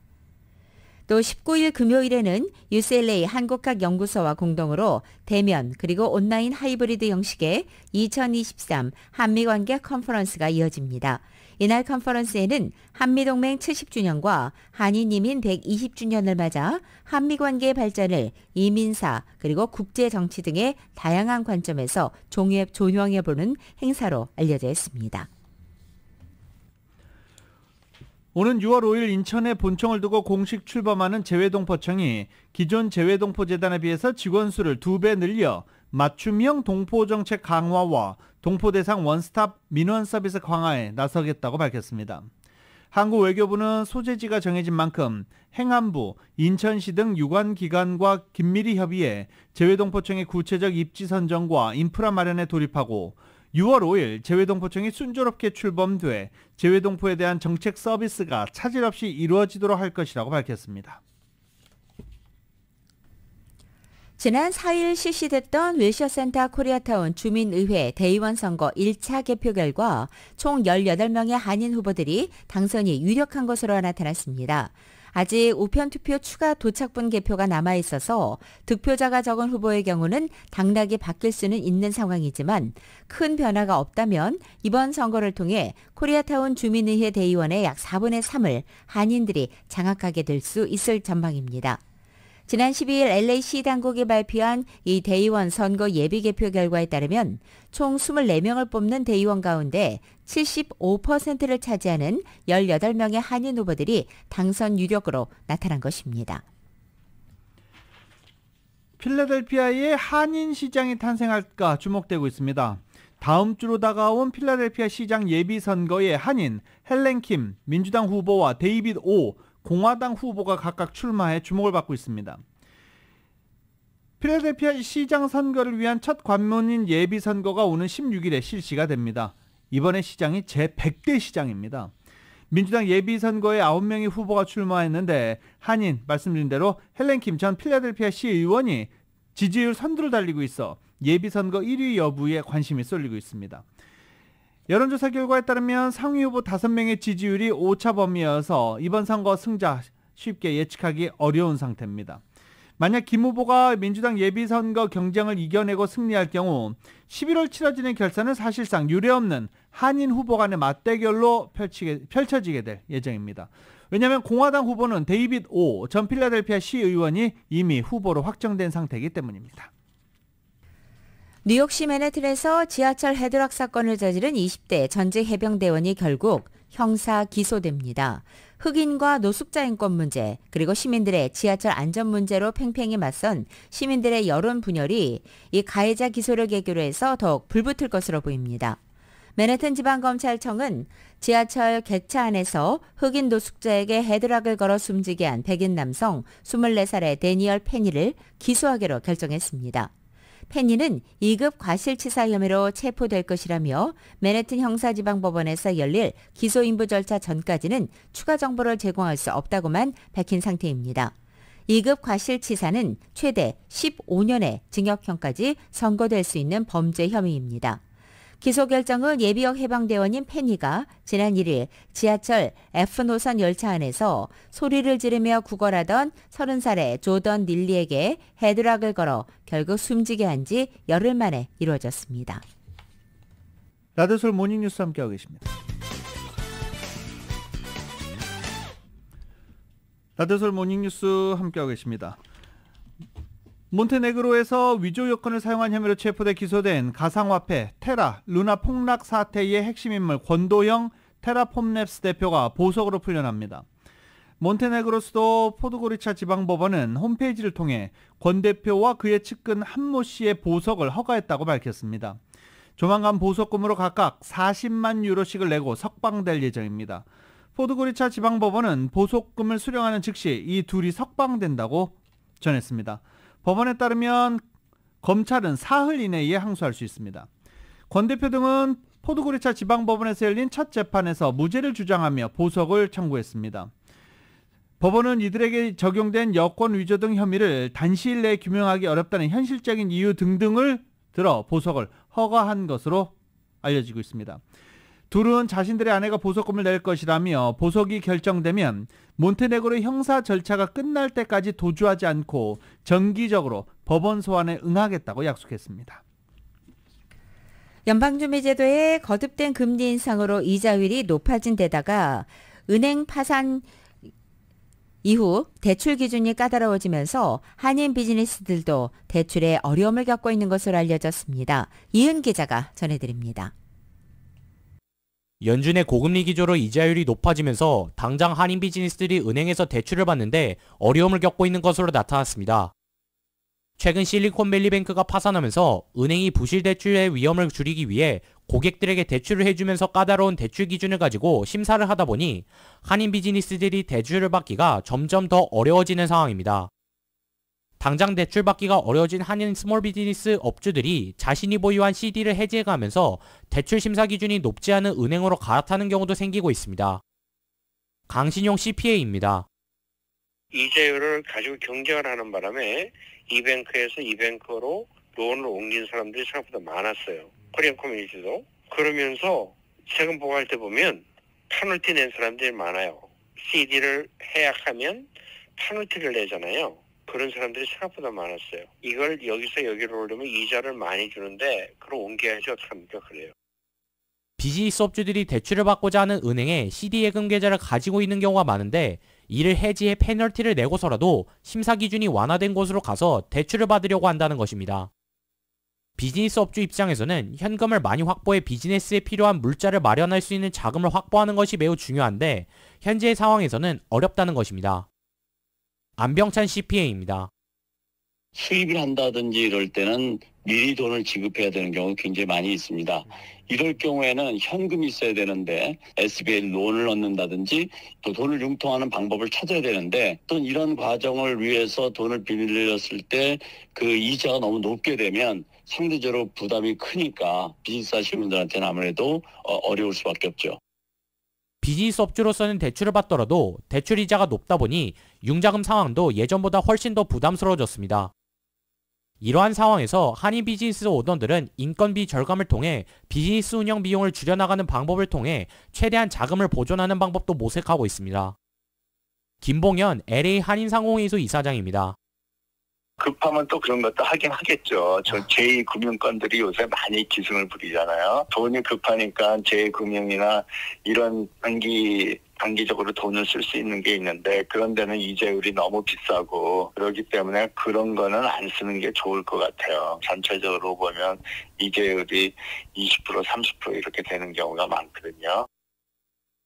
또 19일 금요일에는 UCLA 한국학연구소와 공동으로 대면 그리고 온라인 하이브리드 형식의 2023 한미관계 컨퍼런스가 이어집니다. 이날 컨퍼런스에는 한미동맹 70주년과 한인이민 120주년을 맞아 한미관계의 발전을 이민사 그리고 국제정치 등의 다양한 관점에서 조명해보는 행사로 알려져 있습니다. 오는 6월 5일 인천에 본청을 두고 공식 출범하는 재외동포청이 기존 재외동포재단에 비해서 직원 수를 2배 늘려 맞춤형 동포정책 강화와 동포대상 원스톱 민원 서비스 강화에 나서겠다고 밝혔습니다. 한국외교부는 소재지가 정해진 만큼 행안부, 인천시 등 유관기관과 긴밀히 협의해 재외동포청의 구체적 입지 선정과 인프라 마련에 돌입하고 6월 5일 재외동포청이 순조롭게 출범돼 재외동포에 대한 정책 서비스가 차질 없이 이루어지도록 할 것이라고 밝혔습니다. 지난 4일 실시됐던 웰셔센터 코리아타운 주민의회 대의원 선거 1차 개표 결과 총 18명의 한인 후보들이 당선이 유력한 것으로 나타났습니다. 아직 우편투표 추가 도착분 개표가 남아있어서 득표자가 적은 후보의 경우는 당락이 바뀔 수는 있는 상황이지만 큰 변화가 없다면 이번 선거를 통해 코리아타운 주민의회 대의원의 약 4분의 3을 한인들이 장악하게 될 수 있을 전망입니다. 지난 12일 LA시 당국이 발표한 이 대의원 선거 예비 개표 결과에 따르면 총 24명을 뽑는 대의원 가운데 75%를 차지하는 18명의 한인 후보들이 당선 유력으로 나타난 것입니다. 필라델피아에 한인 시장이 탄생할까 주목되고 있습니다. 다음 주로 다가온 필라델피아 시장 예비선거에 한인 헬렌 킴 민주당 후보와 데이빗 오 공화당 후보가 각각 출마해 주목을 받고 있습니다. 필라델피아 시장 선거를 위한 첫 관문인 예비선거가 오는 16일에 실시가 됩니다. 이번에 시장이 제100대 시장입니다. 민주당 예비선거에 9명의 후보가 출마했는데 한인 말씀드린 대로 헬렌 킴 전 필라델피아 시 의원이 지지율 선두를 달리고 있어 예비선거 1위 여부에 관심이 쏠리고 있습니다. 여론조사 결과에 따르면 상위 후보 5명의 지지율이 오차 범위여서 이번 선거 승자 쉽게 예측하기 어려운 상태입니다. 만약 김 후보가 민주당 예비선거 경쟁을 이겨내고 승리할 경우 11월 치러지는 결선은 사실상 유례없는 한인 후보 간의 맞대결로 펼쳐지게 될 예정입니다. 왜냐하면 공화당 후보는 데이빗 오 전 필라델피아 시 의원이 이미 후보로 확정된 상태이기 때문입니다. 뉴욕시 맨해튼에서 지하철 헤드락 사건을 저지른 20대 전직 해병대원이 결국 형사 기소됩니다. 흑인과 노숙자 인권 문제 그리고 시민들의 지하철 안전 문제로 팽팽히 맞선 시민들의 여론 분열이 이 가해자 기소를 계기로 해서 더욱 불붙을 것으로 보입니다. 맨해튼 지방검찰청은 지하철 객차 안에서 흑인 노숙자에게 헤드락을 걸어 숨지게 한 백인 남성 24살의 데니얼 페니를 기소하기로 결정했습니다. 페니는 2급 과실치사 혐의로 체포될 것이라며 맨해튼 형사지방법원에서 열릴 기소인부 절차 전까지는 추가 정보를 제공할 수 없다고만 밝힌 상태입니다. 2급 과실치사는 최대 15년의 징역형까지 선고될 수 있는 범죄 혐의입니다. 기소 결정은 예비역 해병대원인 페니가 지난 1일 지하철 F노선 열차 안에서 소리를 지르며 구걸하던 30살의 조던 닐리에게 헤드락을 걸어 결국 숨지게 한 지 열흘 만에 이루어졌습니다. 라디오솔 모닝뉴스 함께하고 계십니다. 라디오솔 모닝뉴스 함께하고 계십니다. 몬테네그로에서 위조 여권을 사용한 혐의로 체포돼 기소된 가상화폐 테라 루나 폭락 사태의 핵심 인물 권도형 테라폼랩스 대표가 보석으로 풀려납니다. 몬테네그로 수도 포드고리차 지방법원은 홈페이지를 통해 권 대표와 그의 측근 한모 씨의 보석을 허가했다고 밝혔습니다. 조만간 보석금으로 각각 40만 유로씩을 내고 석방될 예정입니다. 포드고리차 지방법원은 보석금을 수령하는 즉시 이 둘이 석방된다고 전했습니다. 법원에 따르면 검찰은 사흘 이내에 항소할 수 있습니다. 권 대표 등은 포드고리차 지방법원에서 열린 첫 재판에서 무죄를 주장하며 보석을 청구했습니다. 법원은 이들에게 적용된 여권 위조 등 혐의를 단시일 내에 규명하기 어렵다는 현실적인 이유 등등을 들어 보석을 허가한 것으로 알려지고 있습니다. 둘은 자신들의 아내가 보석금을 낼 것이라며 보석이 결정되면 몬테네그로 형사 절차가 끝날 때까지 도주하지 않고 정기적으로 법원 소환에 응하겠다고 약속했습니다. 연방준비제도의 거듭된 금리 인상으로 이자율이 높아진 데다가 은행 파산 이후 대출 기준이 까다로워지면서 한인 비즈니스들도 대출에 어려움을 겪고 있는 것으로 알려졌습니다. 이은 기자가 전해드립니다. 연준의 고금리 기조로 이자율이 높아지면서 당장 한인 비즈니스들이 은행에서 대출을 받는데 어려움을 겪고 있는 것으로 나타났습니다. 최근 실리콘밸리뱅크가 파산하면서 은행이 부실 대출의 위험을 줄이기 위해 고객들에게 대출을 해주면서 까다로운 대출 기준을 가지고 심사를 하다 보니 한인 비즈니스들이 대출을 받기가 점점 더 어려워지는 상황입니다. 당장 대출 받기가 어려워진 한인 스몰 비즈니스 업주들이 자신이 보유한 CD를 해지해가면서 대출 심사 기준이 높지 않은 은행으로 갈아타는 경우도 생기고 있습니다. 강신용 CPA입니다. 이자율을 가지고 경쟁을 하는 바람에 이뱅크에서 이뱅크로 론을 옮긴 사람들이 생각보다 많았어요. 코리안 커뮤니티도. 그러면서 세금 보고할 때 보면 페널티 낸 사람들이 많아요. CD를 해약하면 페널티를 내잖아요. 그런 사람들이 생각보다 많았어요. 이걸 여기서 여기로 오려면 이자를 많이 주는데 그걸 옮겨야지 어떡합니까? 그래요. 비즈니스 업주들이 대출을 받고자 하는 은행에 CD 예금 계좌를 가지고 있는 경우가 많은데 이를 해지해 페널티를 내고서라도 심사 기준이 완화된 곳으로 가서 대출을 받으려고 한다는 것입니다. 비즈니스 업주 입장에서는 현금을 많이 확보해 비즈니스에 필요한 물자를 마련할 수 있는 자금을 확보하는 것이 매우 중요한데 현재의 상황에서는 어렵다는 것입니다. 안병찬 CPA입니다. 수입을 한다든지 이럴 때는 미리 돈을 지급해야 되는 경우가 굉장히 많이 있습니다. 이럴 경우에는 현금이 있어야 되는데 SBA 론을 얻는다든지 또 돈을 융통하는 방법을 찾아야 되는데 또 이런 과정을 위해서 돈을 빌렸을 때 그 이자가 너무 높게 되면 상대적으로 부담이 크니까 비즈니스 하시는 분들한테는 아무래도 어려울 수밖에 없죠. 비즈니스 업주로서는 대출을 받더라도 대출 이자가 높다 보니 융자금 상황도 예전보다 훨씬 더 부담스러워졌습니다. 이러한 상황에서 한인 비즈니스 오너들은 인건비 절감을 통해 비즈니스 운영 비용을 줄여나가는 방법을 통해 최대한 자금을 보존하는 방법도 모색하고 있습니다. 김봉현 LA 한인상공회의소 이사장입니다. 급하면 또 그런 것도 하긴 하겠죠. 저 제2금융권들이 요새 많이 기승을 부리잖아요. 돈이 급하니까 제2금융이나 이런 단기적으로 돈을 쓸 수 있는 게 있는데 그런 데는 이자율이 너무 비싸고 그렇기 때문에 그런 거는 안 쓰는 게 좋을 것 같아요. 전체적으로 보면 이자율이 20%, 30% 이렇게 되는 경우가 많거든요.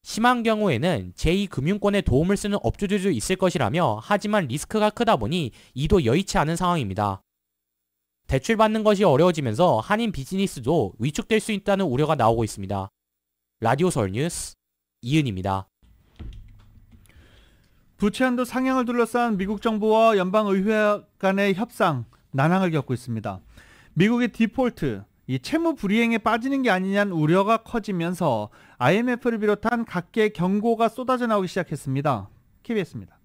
심한 경우에는 제2금융권에 도움을 쓰는 업주들도 있을 것이라며 하지만 리스크가 크다 보니 이도 여의치 않은 상황입니다. 대출받는 것이 어려워지면서 한인 비즈니스도 위축될 수 있다는 우려가 나오고 있습니다. 라디오 서울 뉴스 이은입니다. 부채 한도 상향을 둘러싼 미국 정부와 연방의회 간의 협상 난항을 겪고 있습니다. 미국의 디폴트, 이 채무 불이행에 빠지는 게 아니냐는 우려가 커지면서 IMF를 비롯한 각계 경고가 쏟아져 나오기 시작했습니다. KBS입니다.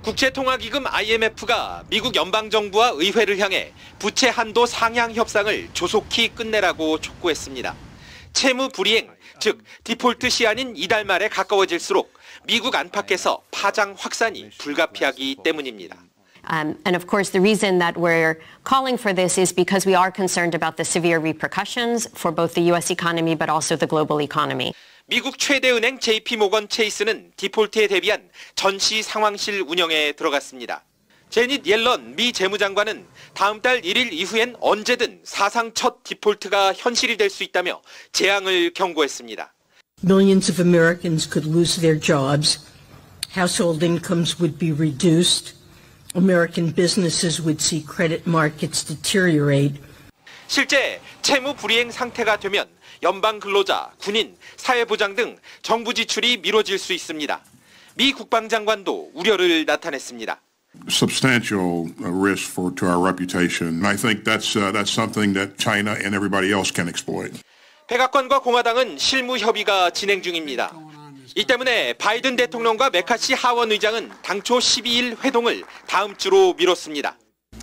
국제통화기금 IMF가 미국 연방정부와 의회를 향해 부채 한도 상향 협상을 조속히 끝내라고 촉구했습니다. 채무 불이행, 즉 디폴트 시한인 이달 말에 가까워질수록 미국 안팎에서 파장 확산이 불가피하기 때문입니다. And of course, the reason that we're calling for this is because we are concerned about the severe repercussions for both the U.S. economy but also the global economy. 미국 최대 은행 JP모건 체이스는 디폴트에 대비한 전시 상황실 운영에 들어갔습니다. 제닛 옐런 미 재무장관은 다음 달 1일 이후엔 언제든 사상 첫 디폴트가 현실이 될 수 있다며 재앙을 경고했습니다. Millions of Americans could lose their jobs. Household incomes would be reduced. American businesses would see credit markets deteriorate. 실제 채무 불이행 상태가 되면 연방 근로자, 군인, 사회보장 등 정부 지출이 미뤄질 수 있습니다. 미 국방장관도 우려를 나타냈습니다. Substantial risk to our reputation. I think that's something that China and everybody else can exploit. 백악관과 공화당은 실무 협의가 진행 중입니다. 이 때문에 바이든 대통령과 메카시 하원 의장은 당초 12일 회동을 다음 주로 미뤘습니다.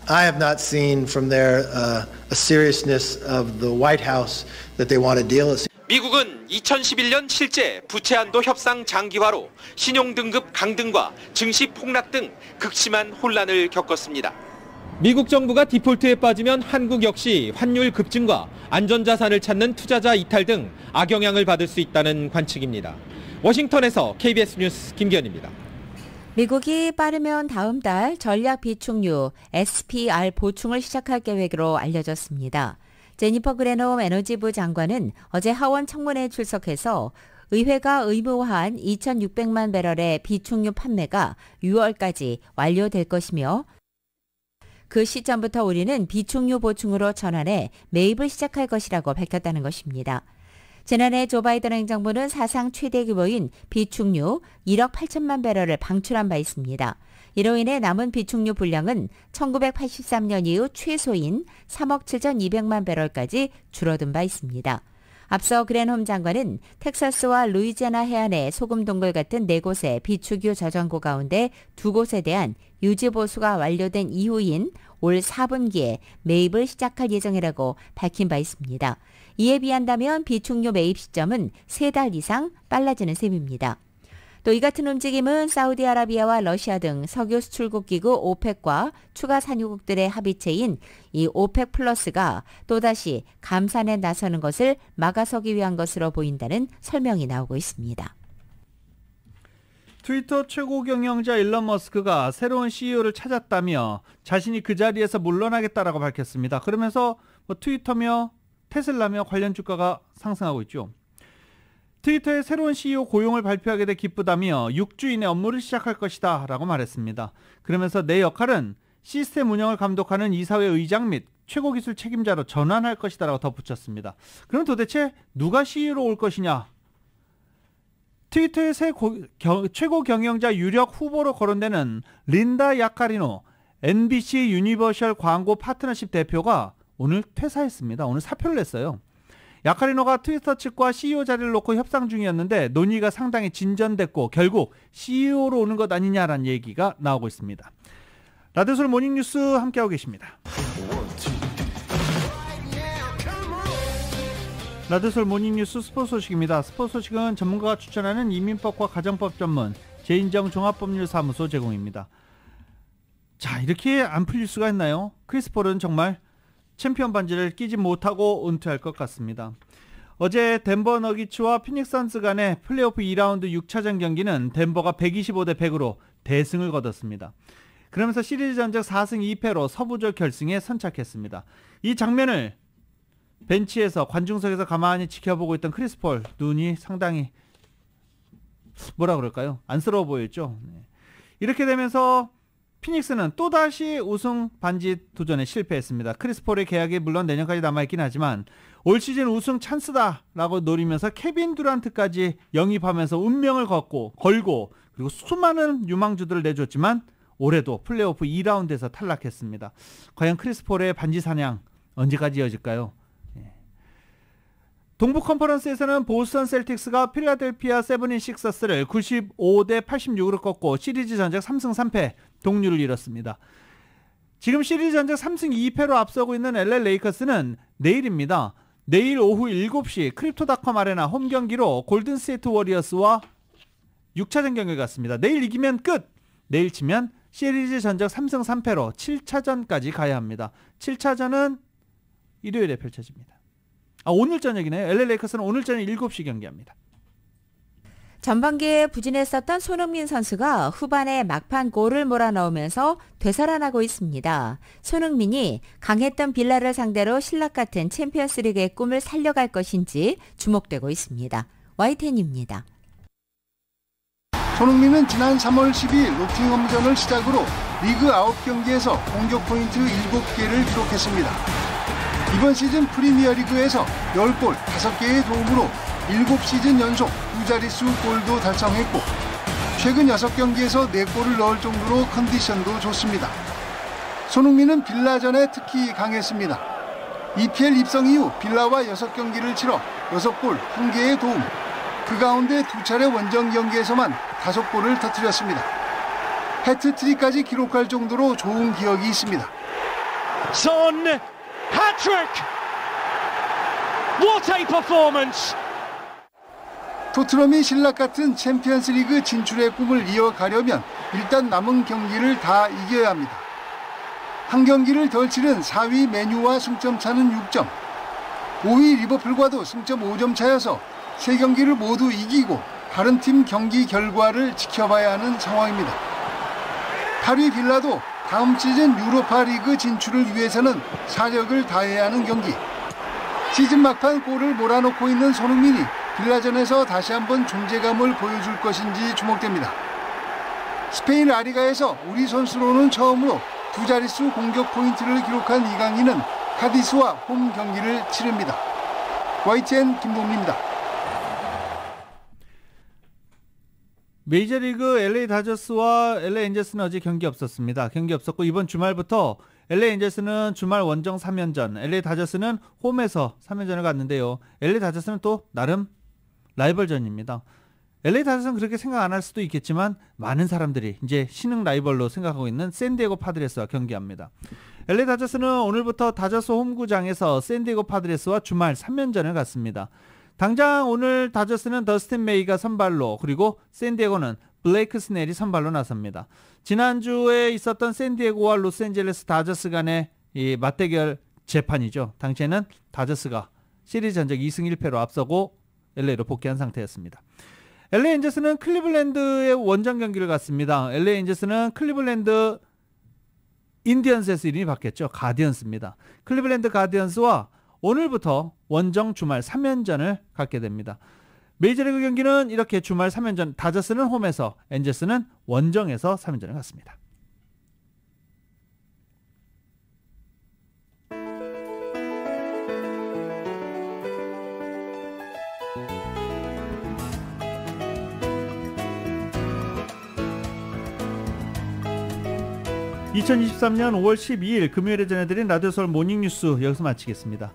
I have not seen from there a seriousness of the White House that they want to deal with. 미국은 2011년 실제 부채 한도 협상 장기화로 신용 등급 강등과 증시 폭락 등 극심한 혼란을 겪었습니다. 미국 정부가 디폴트에 빠지면 한국 역시 환율 급증과 안전자산을 찾는 투자자 이탈 등 악영향을 받을 수 있다는 관측입니다. 워싱턴에서 KBS 뉴스 김기현입니다. 미국이 빠르면 다음 달 전략 비축유 SPR 보충을 시작할 계획으로 알려졌습니다. 제니퍼 그레놈 에너지부 장관은 어제 하원 청문회에 출석해서 의회가 의무화한 2,600만 배럴의 비축유 판매가 6월까지 완료될 것이며 그 시점부터 우리는 비축유 보충으로 전환해 매입을 시작할 것이라고 밝혔다는 것입니다. 지난해 조 바이든 행정부는 사상 최대 규모인 비축유 1억 8천만 배럴을 방출한 바 있습니다. 이로 인해 남은 비축유 분량은 1983년 이후 최소인 3억 7,200만 배럴까지 줄어든 바 있습니다. 앞서 그랜홈 장관은 텍사스와 루이지애나 해안의 소금 동굴 같은 4곳의 비축유 저장고 가운데 2곳에 대한 유지 보수가 완료된 이후인 올 4분기에 매입을 시작할 예정이라고 밝힌 바 있습니다. 이에 비한다면 비축유 매입 시점은 3달 이상 빨라지는 셈입니다. 또 이 같은 움직임은 사우디아라비아와 러시아 등 석유 수출국 기구 오펙과 추가 산유국들의 합의체인 이 오펙 플러스가 또다시 감산에 나서는 것을 막아서기 위한 것으로 보인다는 설명이 나오고 있습니다. 트위터 최고 경영자 일론 머스크가 새로운 CEO를 찾았다며 자신이 그 자리에서 물러나겠다라고 밝혔습니다. 그러면서 트위터며 테슬라며 관련 주가가 상승하고 있죠. 트위터의 새로운 CEO 고용을 발표하게 돼 기쁘다며 6주 이내 업무를 시작할 것이다 라고 말했습니다. 그러면서 내 역할은 시스템 운영을 감독하는 이사회 의장 및 최고 기술 책임자로 전환할 것이다 라고 덧붙였습니다. 그럼 도대체 누가 CEO로 올 것이냐? 트위터의 최고 경영자 유력 후보로 거론되는 린다 야카리노 NBC 유니버셜 광고 파트너십 대표가 오늘 퇴사했습니다. 오늘 사표를 냈어요. 야카리노가 트위터 측과 CEO 자리를 놓고 협상 중이었는데 논의가 상당히 진전됐고 결국 CEO로 오는 것 아니냐라는 얘기가 나오고 있습니다. 라디오솔 모닝뉴스 함께하고 계십니다. 라디오솔 모닝뉴스 스포츠 소식입니다. 스포츠 소식은 전문가가 추천하는 이민법과 가정법 전문 제인정 종합법률사무소 제공입니다. 자, 이렇게 안 풀릴 수가 있나요? 크리스 폴은 정말 챔피언 반지를 끼지 못하고 은퇴할 것 같습니다. 어제 덴버 너기츠와 피닉스 선스 간의 플레이오프 2라운드 6차전 경기는 덴버가 125대 100으로 대승을 거뒀습니다. 그러면서 시리즈 전적 4승 2패로 서부적 결승에 선착했습니다. 이 장면을 벤치에서 관중석에서 가만히 지켜보고 있던 크리스 폴 눈이 상당히 뭐라 그럴까요? 안쓰러워 보였죠. 네. 이렇게 되면서 피닉스는 또다시 우승 반지 도전에 실패했습니다. 크리스 폴의 계약이 물론 내년까지 남아있긴 하지만 올 시즌 우승 찬스다라고 노리면서 케빈 듀란트까지 영입하면서 운명을 걸고 그리고 수많은 유망주들을 내줬지만 올해도 플레이오프 2라운드에서 탈락했습니다. 과연 크리스 폴의 반지 사냥 언제까지 이어질까요? 동부 컨퍼런스에서는 보스턴 셀틱스가 필라델피아 세븐인식서스를 95대 86으로 꺾고 시리즈 전적 3승 3패 동률을 이뤘습니다. 지금 시리즈 전적 3승 2패로 앞서고 있는 LA 레이커스는 내일입니다. 내일 오후 7시 크립토닷컴 아레나 홈 경기로 골든스테이트 워리어스와 6차전 경기를 갖습니다. 내일 이기면 끝! 내일 치면 시리즈 전적 3승 3패로 7차전까지 가야 합니다. 7차전은 일요일에 펼쳐집니다. 오늘 저녁이네요. LA 레이커스는 오늘 저녁 7시 경기합니다. 전반기에 부진했었던 손흥민 선수가 후반에 막판 골을 몰아넣으면서 되살아나고 있습니다. 손흥민이 강했던 빌라를 상대로 신락 같은 챔피언스리그의 꿈을 살려갈 것인지 주목되고 있습니다. YTN입니다. 손흥민은 지난 3월 12일 노팅엄전을 시작으로 리그 9경기에서 공격 포인트 7개를 기록했습니다. 이번 시즌 프리미어리그에서 10골 5개의 도움으로 7시즌 연속 2자릿수 골도 달성했고 최근 6경기에서 4골을 넣을 정도로 컨디션도 좋습니다. 손흥민은 빌라전에 특히 강했습니다. EPL 입성 이후 빌라와 6경기를 치러 6골 1개의 도움, 그 가운데 2차례 원정 경기에서만 5골을 터뜨렸습니다. 해트트릭까지 기록할 정도로 좋은 기억이 있습니다. Son hat-trick! What a performance! 토트넘이 신락 같은 챔피언스리그 진출의 꿈을 이어가려면 일단 남은 경기를 다 이겨야 합니다. 한 경기를 덜 치른 4위 맨유와 승점 차는 6점, 5위 리버풀과도 승점 5점 차여서 3경기를 모두 이기고 다른 팀 경기 결과를 지켜봐야 하는 상황입니다. 8위 빌라도 다음 시즌 유로파 리그 진출을 위해서는 사력을 다해야 하는 경기. 시즌 막판 골을 몰아넣고 있는 손흥민이 빌라전에서 다시 한번 존재감을 보여줄 것인지 주목됩니다. 스페인 라리가에서 우리 선수로는 처음으로 2자릿수 공격 포인트를 기록한 이강인은 카디스와 홈 경기를 치릅니다. YTN 김동민입니다. 메이저리그 LA 다저스와 LA 엔젤스는 어제 경기 없었습니다. 경기 없었고 이번 주말부터 LA 엔젤스는 주말 원정 3연전, LA 다저스는 홈에서 3연전을 갔는데요. LA 다저스는 또 나름 라이벌전입니다. LA 다저스는 그렇게 생각 안 할 수도 있겠지만 많은 사람들이 이제 신흥 라이벌로 생각하고 있는 샌디에고 파드레스와 경기합니다. LA 다저스는 오늘부터 다저스 홈구장에서 샌디에고 파드레스와 주말 3연전을 갖습니다. 당장 오늘 다저스는 더스틴 메이가 선발로, 그리고 샌디에고는 블레이크 스넬이 선발로 나섭니다. 지난주에 있었던 샌디에고와 로스앤젤레스 다저스 간의 이 맞대결 재판이죠. 당시에는 다저스가 시리즈 전적 2승 1패로 앞서고 LA로 복귀한 상태였습니다. LA 엔젤스는 클리블랜드의 원정 경기를 갔습니다. LA 엔젤스는 클리블랜드 인디언스에서 이름이 바뀌었죠. 가디언스입니다. 클리블랜드 가디언스와 오늘부터 원정 주말 3연전을 갖게 됩니다. 메이저리그 경기는 이렇게 주말 3연전, 다저스는 홈에서, 엔젤스는 원정에서 3연전을 갖습니다. (2023년 5월 12일) 금요일에 전해드린 라디오 서울 모닝뉴스 여기서 마치겠습니다.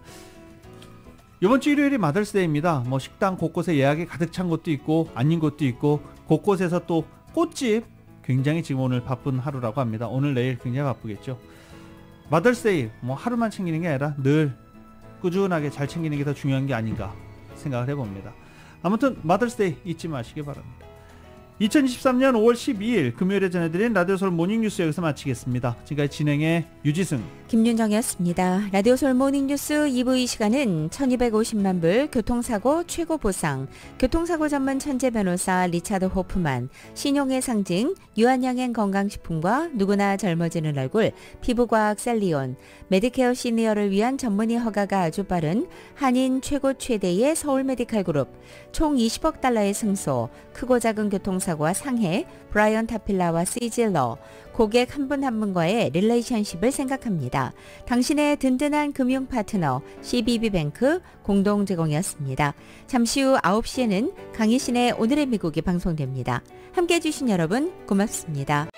이번 주 일요일이 마더스데이입니다. 뭐 식당 곳곳에 예약이 가득 찬 곳도 있고 아닌 곳도 있고, 곳곳에서 또 꽃집 굉장히 지금 오늘 바쁜 하루라고 합니다. 오늘 내일 굉장히 바쁘겠죠. 마더스데이 뭐 하루만 챙기는 게 아니라 늘 꾸준하게 잘 챙기는 게 더 중요한 게 아닌가 생각을 해봅니다. 아무튼 마더스데이 잊지 마시기 바랍니다. 2023년 5월 12일 금요일에 전해드린 라디오 서울 모닝뉴스 여기서 마치겠습니다. 지금까지 진행의 유지승, 김윤정이었습니다. 라디오 서울 모닝뉴스 2부 이 시간은 1250만 불 교통사고 최고 보상, 교통사고 전문 천재 변호사 리차드 호프만, 신용의 상징 유한양행 건강식품과 누구나 젊어지는 얼굴 피부과학 셀리온, 메디케어 시니어를 위한 전문의 허가가 아주 빠른 한인 최고 최대의 서울 메디칼 그룹, 총 20억 달러의 승소, 크고 작은 교통사고와 상해, 브라이언 타필라와 시질러, 고객 한 분 한 분과의 릴레이션십을 생각합니다. 당신의 든든한 금융 파트너 CBB뱅크 공동 제공이었습니다. 잠시 후 9시에는 강희신의 오늘의 미국이 방송됩니다. 함께해 주신 여러분 고맙습니다.